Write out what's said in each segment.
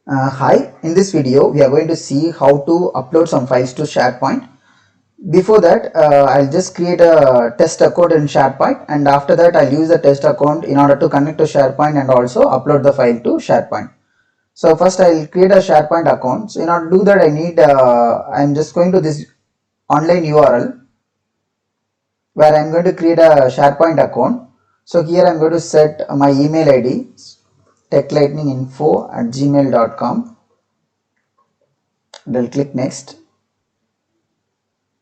Hi, in this video we are going to see how to upload some files to SharePoint. Before that, I'll just create a test account in SharePoint, and after that I'll use the test account in order to connect to SharePoint and also upload the file to SharePoint. So first I'll create a SharePoint account. So in order to do that I'm just going to this online URL where I'm going to create a SharePoint account. So here I'm going to set my email ID techlightninginfo@gmail.com and I'll click next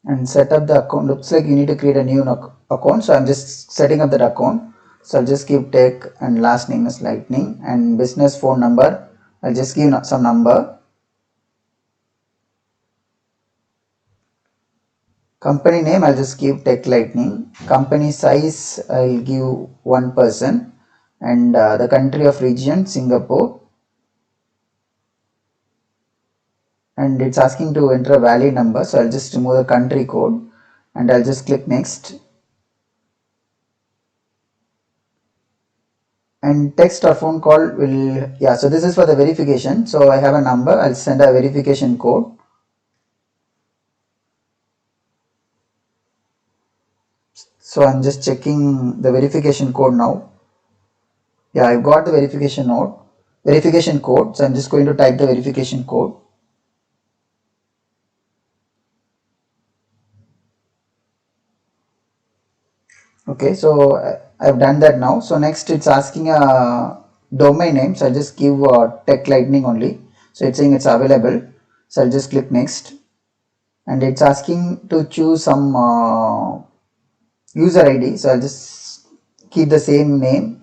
and set up the account. Looks like you need to create a new account, so I'm just setting up that account. So I'll just give tech and last name is lightning and business phone number. I'll just give some number. Company name I'll just give tech lightning. Company size I'll give 1% and the country of region Singapore, and it's asking to enter a valid number, so I'll just remove the country code and I'll just click next. And text or phone call will, yeah, so this is for the verification. So I have a number, I'll send a verification code. So I'm just checking the verification code now. Yeah, I've got the verification code. So I'm just going to type the verification code. Okay, so I've done that now. So next it's asking a domain name. So I'll just give tech lightning only. So it's saying it's available. So I'll just click next. And it's asking to choose some user ID. So I'll just keep the same name,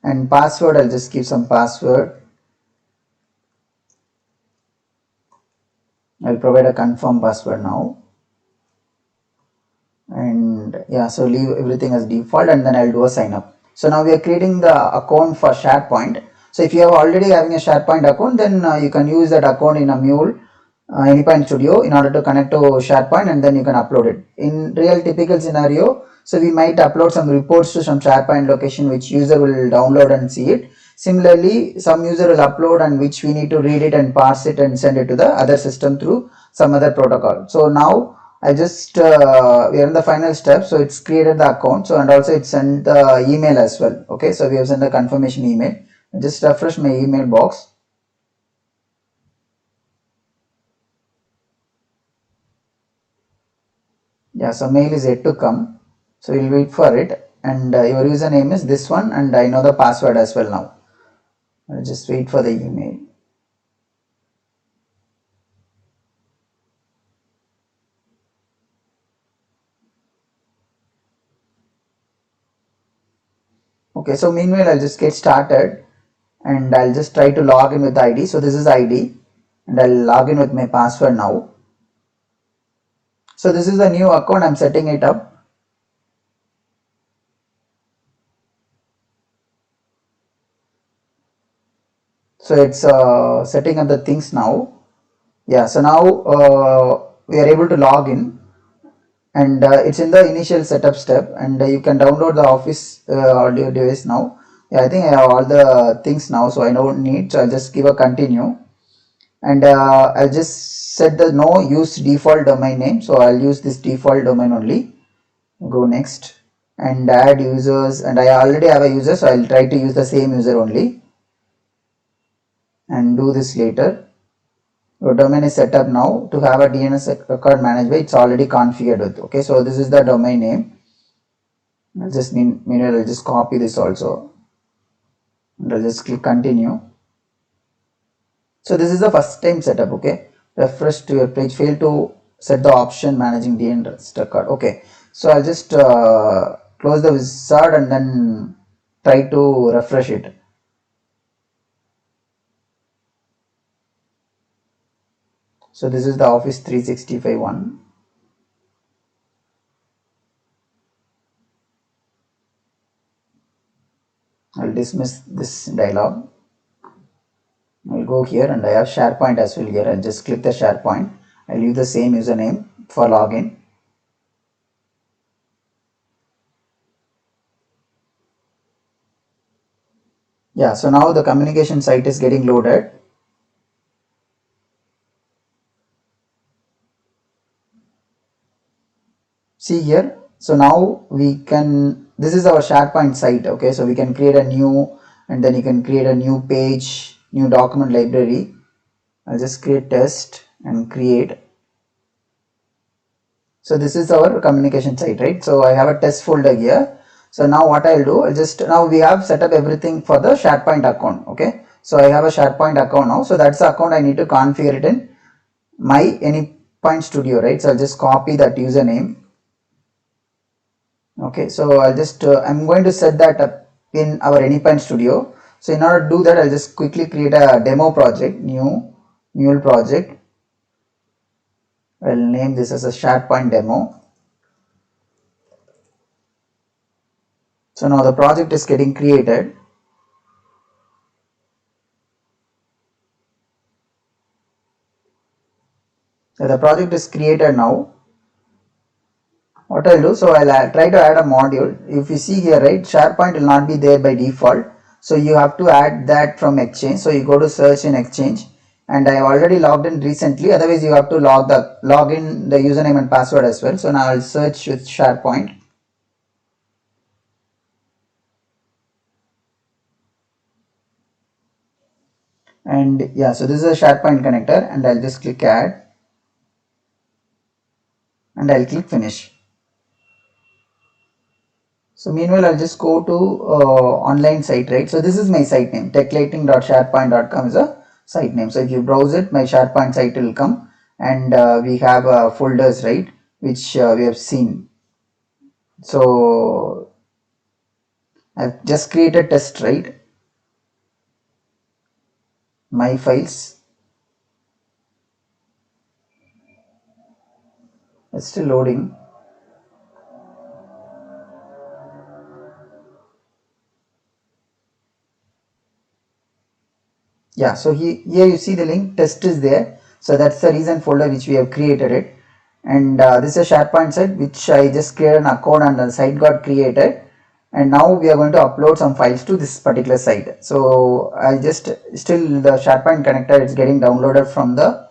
and password I'll just give some password. I'll provide a confirm password now, and yeah, so leave everything as default and then I'll do a sign up. So now we are creating the account for SharePoint. So if you are already having a SharePoint account, then you can use that account in a Mule Anypoint Studio in order to connect to SharePoint, and then you can upload it. In real typical scenario, so we might upload some reports to some SharePoint location which user will download and see it. Similarly, some user will upload and which we need to read it and parse it and send it to the other system through some other protocol. So now I just we are in the final step. So it's created the account. So and also it sent the email as well. Okay, so we have sent the confirmation email. I just refresh my email box. Yeah, so mail is yet to come. So we'll wait for it, and your username is this one, and I know the password as well now. I'll just wait for the email. Okay, so meanwhile I'll just get started and I'll just try to log in with the ID. So this is ID and I'll log in with my password now. So this is the new account, I'm setting it up. So it's setting up the things now. Yeah, so now we are able to log in, and it's in the initial setup step, and you can download the Office audio device now. Yeah, I think I have all the things now, so I don't need, so I'll just give a continue, and I'll just set the no use default domain name, so I'll use this default domain only. Go next and add users, and I already have a user, so I'll try to use the same user only and do this later. Your domain is set up now. To have a DNS record managed by, it's already configured with. Okay, so this is the domain name. I'll just meanwhile I'll just copy this also and I'll just click continue. So this is the first time setup. Okay, refresh to your page, fail to set the option managing DNS record. Okay, so I'll just close the wizard and then try to refresh it. So this is the Office 365 one. I'll dismiss this dialog. I'll go here and I have SharePoint as well here. I'll just click the SharePoint. I'll use the same username for login. Yeah, so now the communication site is getting loaded. see here. So now we can, this is our SharePoint site. Okay, so we can create a new, and then you can create a new page, new document library. I'll just create test and create. So this is our communication site, right? So I have a test folder here. So now what I'll do, I'll just, now we have set up everything for the SharePoint account. Okay, so I have a SharePoint account now. So that's the account I need to configure it in my Anypoint Studio, right? So I'll just copy that username. Okay, so I'll just I'm going to set that up in our Anypoint Studio. So in order to do that, I'll just quickly create a demo project, new project. I'll name this as a SharePoint demo. So now the project is getting created. So the project is created now. What I'll do, so I'll try to add a module. If you see here, right, SharePoint will not be there by default. So you have to add that from Exchange. So you go to search in Exchange, and I have already logged in recently. Otherwise, you have to log in the username and password as well. So now I'll search with SharePoint. And yeah, so this is a SharePoint connector, and I'll just click add, and I'll click finish. So meanwhile, I'll just go to online site, right? So this is my site name, techlighting.sharepoint.com is a site name. So if you browse it, my SharePoint site will come, and we have folders, right, which we have seen. So I've just created test, right? My files. It's still loading. Yeah, so here you see the link, test is there. So that's the reason folder which we have created it. And this is a SharePoint site which I just created an account, and the site got created. And now we are going to upload some files to this particular site. So I just, still the SharePoint connector is getting downloaded from the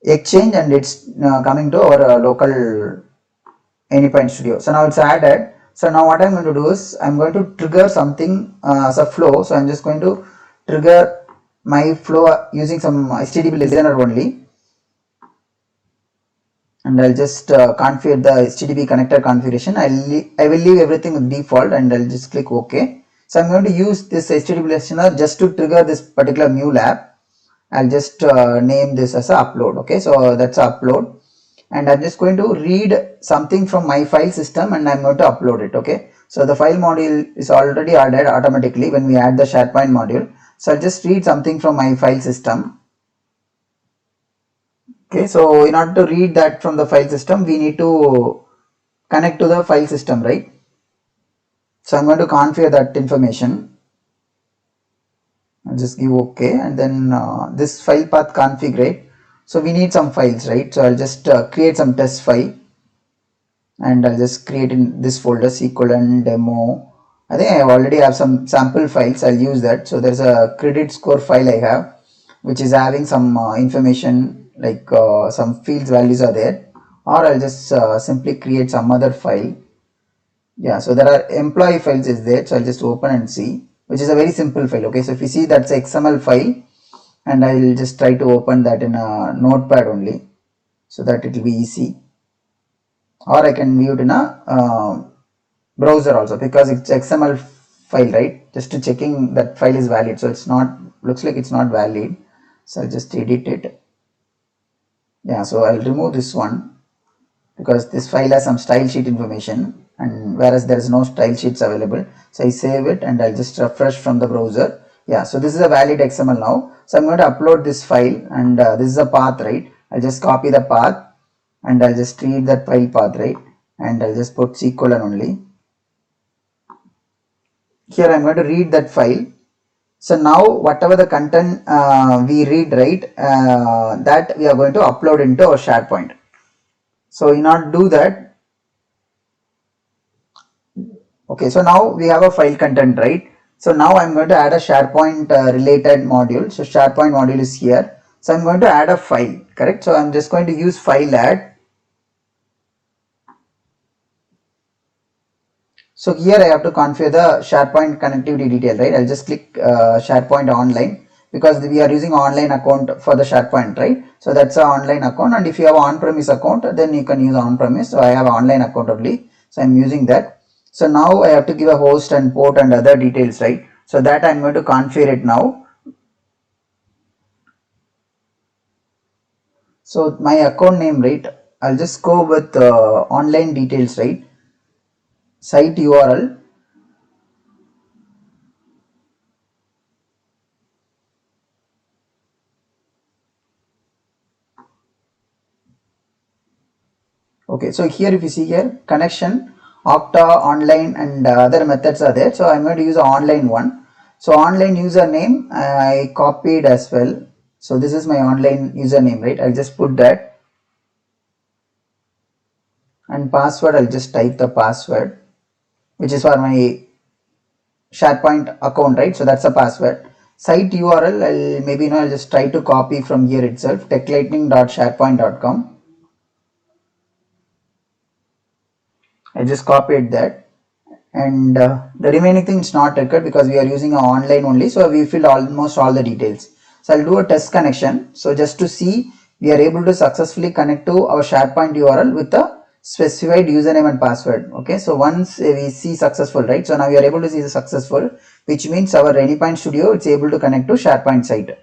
Exchange, and it's coming to our local Anypoint Studio. So now it's added. So now what I'm going to do is I'm going to trigger something as a flow. So I'm just going to trigger my flow using some HTTP listener only, and I'll just configure the HTTP connector configuration. I will leave everything with default, and I'll just click OK. So I'm going to use this HTTP listener just to trigger this particular Mule app. I'll just name this as a upload. Okay, so that's a upload, and I'm just going to read something from my file system, and I'm going to upload it. Okay, so the file module is already added automatically when we add the SharePoint module. So I'll just read something from my file system. Okay, so in order to read that from the file system, we need to connect to the file system, right? So I'm going to configure that information. I'll just give OK, and then this file path config, right? So we need some files, right? So I'll just create some test file, and I'll just create in this folder SQL demo. I think I already have some sample files. I'll use that. So there's a credit score file I have, which is having some information like some fields values are there, or I'll just simply create some other file. Yeah, so there are employee files is there. So I'll just open and see, which is a very simple file. Okay, so if you see, that's an XML file, and I'll just try to open that in a notepad only, so that it will be easy, or I can view it in a browser also, because it's XML file, right? Just to checking that file is valid. So it's not, looks like it's not valid, so I'll just edit it. Yeah, so I'll remove this one, because this file has some style sheet information, and whereas there is no style sheets available. So I save it, and I'll just refresh from the browser. Yeah, so this is a valid XML now. So I'm going to upload this file, and this is a path, right? I'll just copy the path, and I'll just read that file path, right? And I'll just put SQL only. Here I'm going to read that file. So now whatever the content we read, right, that we are going to upload into our SharePoint. So in order to do that, okay, so now we have a file content, right? So now I'm going to add a SharePoint related module. So SharePoint module is here. So I'm going to add a file, correct? So I'm just going to use file add. So here I have to configure the SharePoint connectivity detail, right? I'll just click SharePoint online, because we are using online account for the SharePoint, right? So that's an online account, and if you have on-premise account, then you can use on-premise. So I have online account only, so I'm using that. So now I have to give a host and port and other details, right? So that I'm going to configure it now. So my account name, right? I'll just go with online details, right? Site URL. Okay, so here if you see here, connection, Okta, online, and other methods are there. So I'm going to use the online one. So online username I copied as well. So this is my online username, right? I'll just put that, and password I'll just type the password, which is for my SharePoint account, right? So that's a password. Site URL I'll just try to copy from here itself, techlightning.sharepoint.com. I just copied that, and the remaining thing is not required because we are using online only, so we filled almost all the details. So I'll do a test connection. So just to see we are able to successfully connect to our SharePoint URL with the specified username and password. Okay, so once we see successful, right? So now we are able to see the successful, which means our Anypoint Studio it's able to connect to SharePoint site.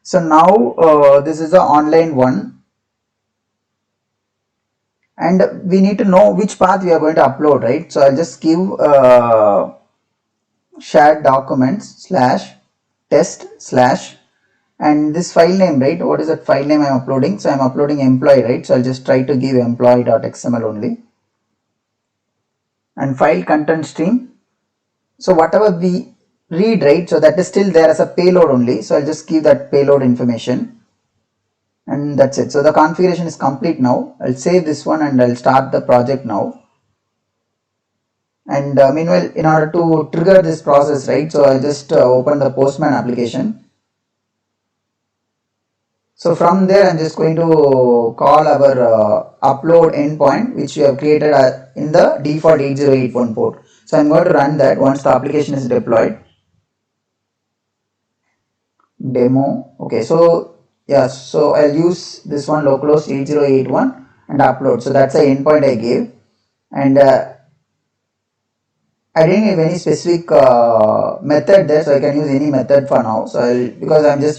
So now this is the online one, and we need to know which path we are going to upload, right? So I'll just give shared documents slash test slash, and this file name, right? What is that file name I'm uploading? So I'm uploading employee, right? So I'll just try to give employee.xml only, and file content stream. So whatever we read, right? So that is still there as a payload only. So I'll just give that payload information, and that's it. So the configuration is complete now. I'll save this one and I'll start the project now. And meanwhile, in order to trigger this process, right? So I'll just open the Postman application. So from there, I'm just going to call our upload endpoint, which we have created in the default 8081 port. So I'm going to run that once the application is deployed. Demo. Okay, so yeah, so I'll use this one localhost 8081 and upload. So that's the endpoint I gave, and I didn't have any specific method there, so I can use any method for now. So because I'm just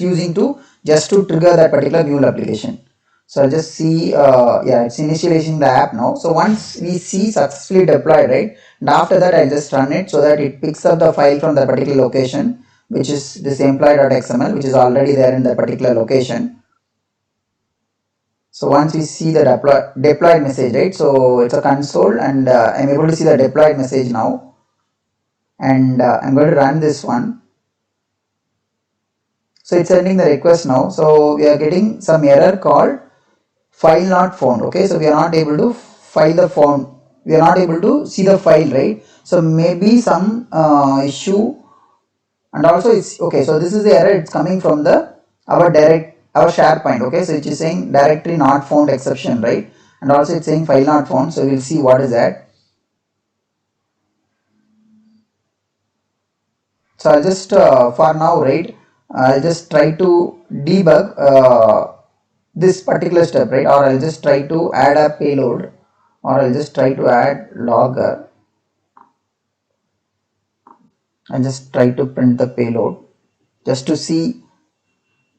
to trigger that particular mule application. So I'll just see, yeah, it's initializing the app now. So once we see successfully deployed, right, and after that I'll just run it so that it picks up the file from that particular location, which is this employee.xml, which is already there in that particular location. So once we see the deployed message, right, so it's a console, and I'm able to see the deployed message now. And I'm going to run this one. So it's sending the request now. So we are getting some error called file not found. Okay, so we are not able to file the phone. We are not able to see the file, right? So maybe some issue, and also it's okay. So this is the error. It's coming from our SharePoint. Okay, so it is saying directory not found exception, right? And also it's saying file not found. So we'll see what is that. So I'll just for now, right, I'll just try to debug this particular step, right, or I'll just try to add a payload, or I'll just try to add logger and just try to print the payload just to see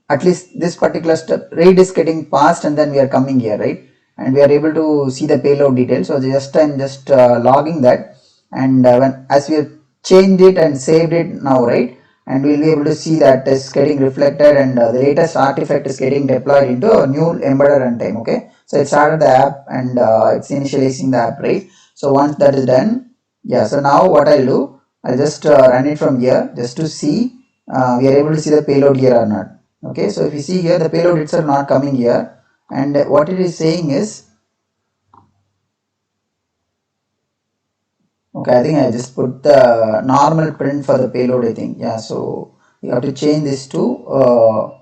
at least this particular step. Read is getting passed, and then we are coming here, right, and we are able to see the payload details. So just I'm just logging that, and when as we have changed it and saved it now, right, and we'll be able to see that is getting reflected, and the latest artifact is getting deployed into a new embedded runtime. Okay, so it started the app, and it's initializing the app, right? So once that is done, yeah, so now what I'll do, I'll just run it from here just to see we are able to see the payload here or not. Okay, so if you see here, the payload itself not coming here, and what it is saying is, okay, I think I just put the normal print for the payload, I think. Yeah, so you have to change this to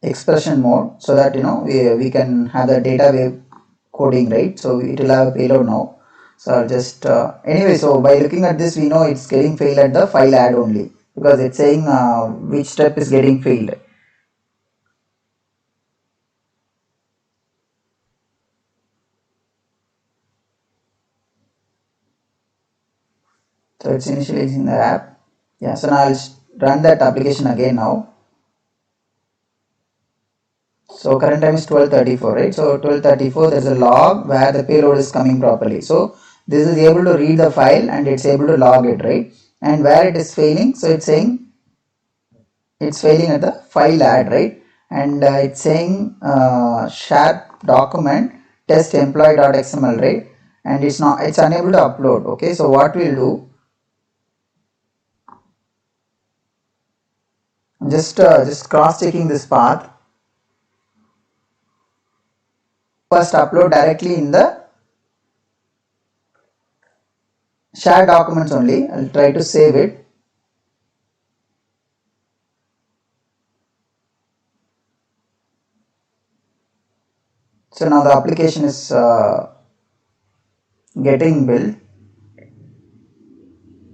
expression mode, so that we can have the data wave coding, right? So it will have a payload now. So I'll just anyway, so by looking at this we know it's getting failed at the file add only, because it's saying which step is getting failed. So it's initializing the app. Yeah, so now I'll run that application again now. So current time is 12:34, right? So 12:34, there's a log where the payload is coming properly. So this is able to read the file and it's able to log it, right? And where it is failing, so it's saying it's failing at the file add, right? And it's saying share document test employee.xml, right? And it's unable to upload. Okay, so what we'll do, just cross checking this path. First upload directly in the share documents only. I'll try to save it. So now the application is getting built.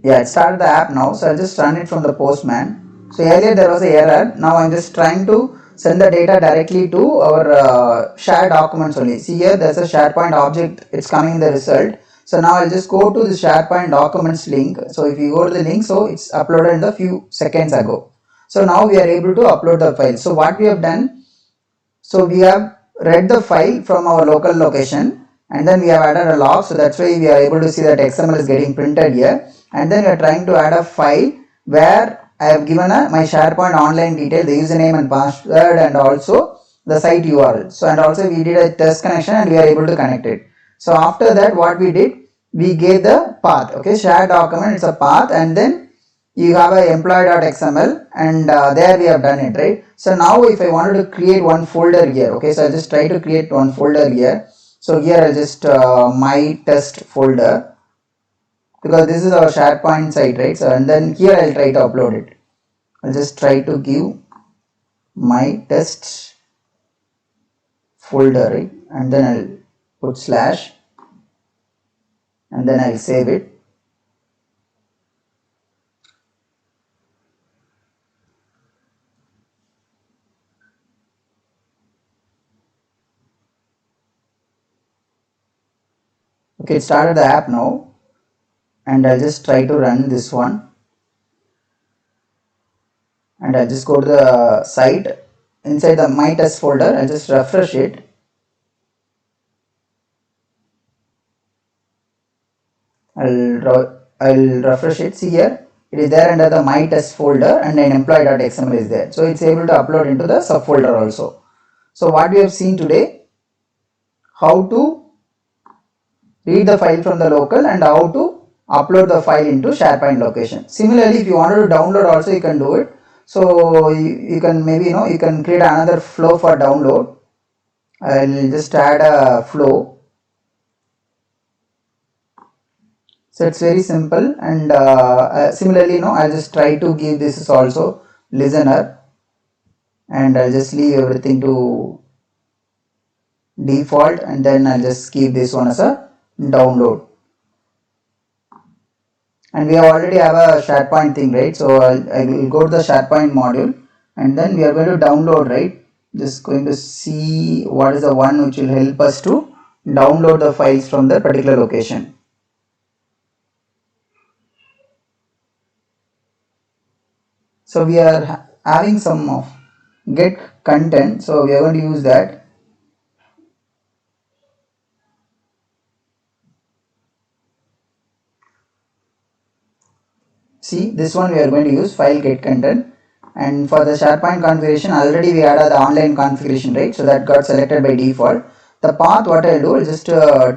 Yeah, it started the app now. So I'll just run it from the Postman. So earlier there was an error. Now I'm just trying to send the data directly to our shared documents only. See here, there's a SharePoint object. It's coming in the result. So now I'll just go to the SharePoint documents link. So if you go to the link, so it's uploaded in the few seconds ago. So now we are able to upload the file. So what we have done, so we have read the file from our local location and then we have added a log. So that's why we are able to see that XML is getting printed here. And then we are trying to add a file where I have given my SharePoint online detail, the username and password, and also the site URL. So and also we did a test connection and we are able to connect it. So after that, what we did, we gave the path. Okay, shared document, it's a path, and then you have a employee.xml, and there we have done it, right? So now if I wanted to create one folder here, okay, so I'll just try to create one folder here. So here I'll just my test folder, because this is our SharePoint site, right? So and then here I'll try to upload it. I'll just try to give my test folder, right? And then I'll put slash and then I'll save it. Okay, it started the app now, and I'll just try to run this one, and I'll just go to the site inside the my test folder. I'll just refresh it. I'll refresh it. See here, it is there under the my test folder, and then employee.xml is there. So it's able to upload into the subfolder also. So what we have seen today, how to read the file from the local and how to upload the file into SharePoint location. Similarly, if you wanted to download also, you can do it. So you can maybe you can create another flow for download. I'll just add a flow. So it's very simple, and similarly I'll just try to give this is also listener, and I'll just leave everything to default, and then I'll just keep this one as a download. And we already have a SharePoint thing, right? So I will go to the SharePoint module, and then we are going to download, right? Just going to see what is the one which will help us to download the files from the particular location. So we are having some of get content, so we are going to use that. See, this one we are going to use file get content, and for the SharePoint configuration already we had the online configuration, right? So that got selected by default. The path, what I'll do, I'll just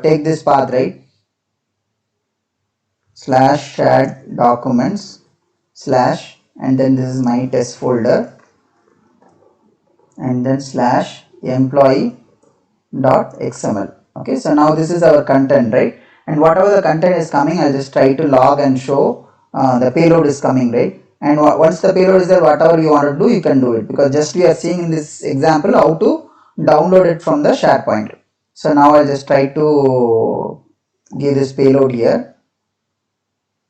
take this path, right? Slash shared documents slash, and then this is my test folder, and then slash employee.xml. Okay, so now this is our content, right? And whatever the content is coming, I'll just try to log and show the payload is coming, right? And once the payload is there, whatever you want to do, you can do it, because just we are seeing in this example how to download it from the SharePoint. So now I'll just try to give this payload here.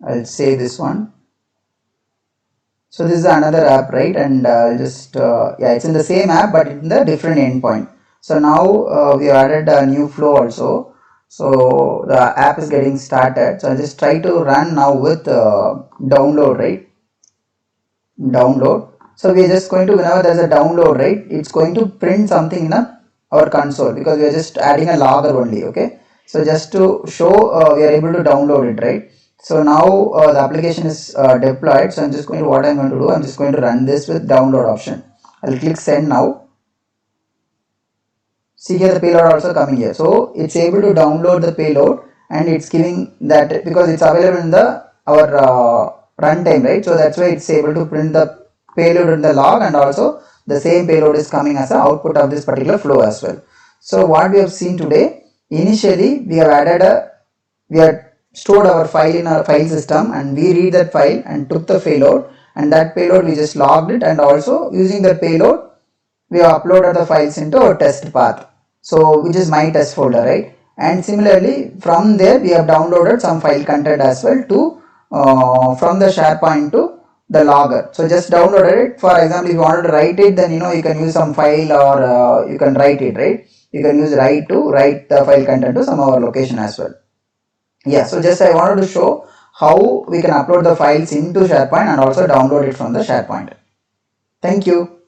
I'll say this one. So this is another app, right? And I'll just yeah, it's in the same app but in the different endpoint. So now we added a new flow also. So the app is getting started. So I'll just try to run now with download, right? Download. So we are just going to, whenever there's a download, right, it's going to print something in our console, because we are just adding a logger only. Okay, so just to show we are able to download it, right? So now the application is deployed. So I'm just going to, what I'm going to do, I'm just going to run this with download option. I'll click send now. See here, the payload also coming here. So it's able to download the payload, and it's giving that, because it's available in the our runtime, right? So that's why it's able to print the payload in the log, and also the same payload is coming as an output of this particular flow as well. So what we have seen today, initially we have added we had stored our file in our file system, and we read that file and took the payload, and that payload we just logged it, and also using that payload we have uploaded the files into our test path, so which is my test folder, right? And similarly from there we have downloaded some file content as well to from the SharePoint to the logger. So just downloaded it. For example, if you wanted to write it, then you can use some file, or you can write it, right? You can use write to write the file content to some other location as well. Yeah, so just I wanted to show how we can upload the files into SharePoint and also download it from the SharePoint. Thank you.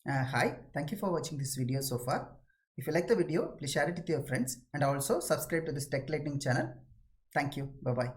Hi, thank you for watching this video so far. If you like the video, please share it with your friends and also subscribe to this Tech Lightning channel. Thank you. Bye-bye.